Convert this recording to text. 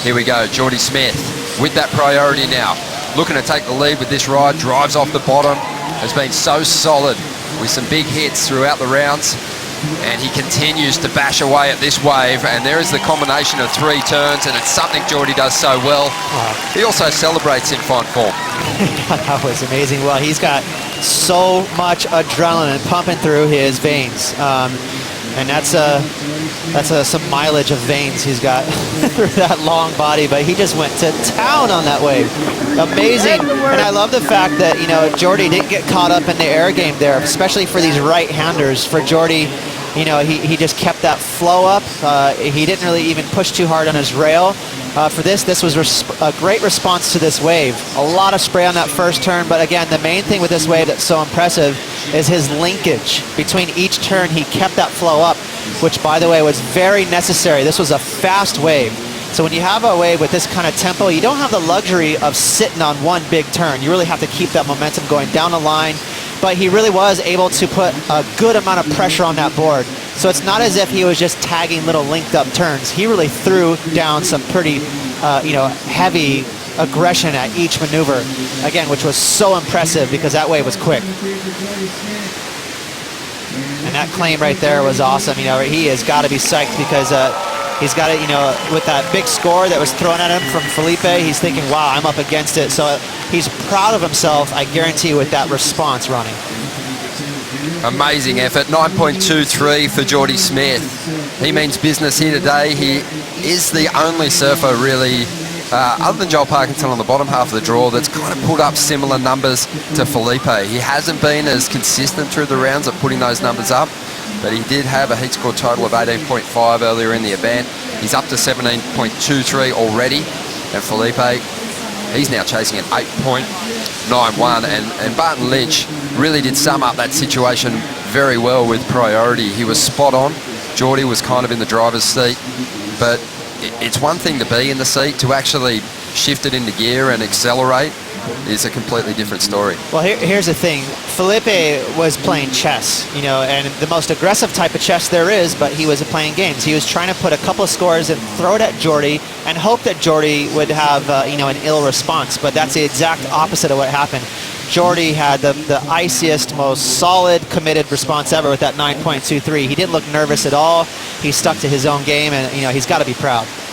Here we go, Jody Smith with that priority now. Looking to take the lead with this ride, drives off the bottom, has been so solid with some big hits throughout the rounds, and he continues to bash away at this wave, and there is the combination of 3 turns, and it's something Jordy does so well. He also celebrates in fine form. That was amazing. Well, he's got so much adrenaline pumping through his veins, and that's some mileage of veins he's got through that long body, but he just went to town on that wave. Amazing. And I love the fact that, you know, Jordy didn't get caught up in the air game there, especially for these right-handers. For Jordy, you know, he just kept that flow up. He didn't really even push too hard on his rail. For this was a great response to this wave. A lot of spray on that first turn, but again, the main thing with this wave that's so impressive is his linkage. Between each turn, he kept that flow up, which, by the way, was very necessary. This was a fast wave. So when you have a wave with this kind of tempo, you don't have the luxury of sitting on one big turn. You really have to keep that momentum going down the line. But he really was able to put a good amount of pressure on that board. So it's not as if he was just tagging little linked up turns. He really threw down some pretty, you know, heavy aggression at each maneuver, again, which was so impressive because that wave was quick. And that claim right there was awesome. You know, he has got to be psyched because he's got it, you know, with that big score that was thrown at him from Filipe, he's thinking, wow, I'm up against it. So he's proud of himself, I guarantee, with that response running. Amazing effort, 9.23 for Jody Smith. He means business here today. He is the only surfer really, other than Joel Parkinson on the bottom half of the draw, that's kind of pulled up similar numbers to Filipe. He hasn't been as consistent through the rounds of putting those numbers up, but he did have a heat score total of 18.5 earlier in the event. He's up to 17.23 already, and Filipe, he's now chasing an 8.91, and Barton Lynch really did sum up that situation very well with priority. He was spot on. Jordy was kind of in the driver's seat, but it's one thing to be in the seat, to actually shift it into gear and accelerate is a completely different story. Well, here's the thing. Filipe was playing chess, you know, and the most aggressive type of chess there is, but he was playing games. He was trying to put a couple of scores and throw it at Jordy and hope that Jordy would have, you know, an ill response, but that's the exact opposite of what happened. Jordy had the iciest, most solid, committed response ever with that 9.23. He didn't look nervous at all. He stuck to his own game, and, you know, he's got to be proud.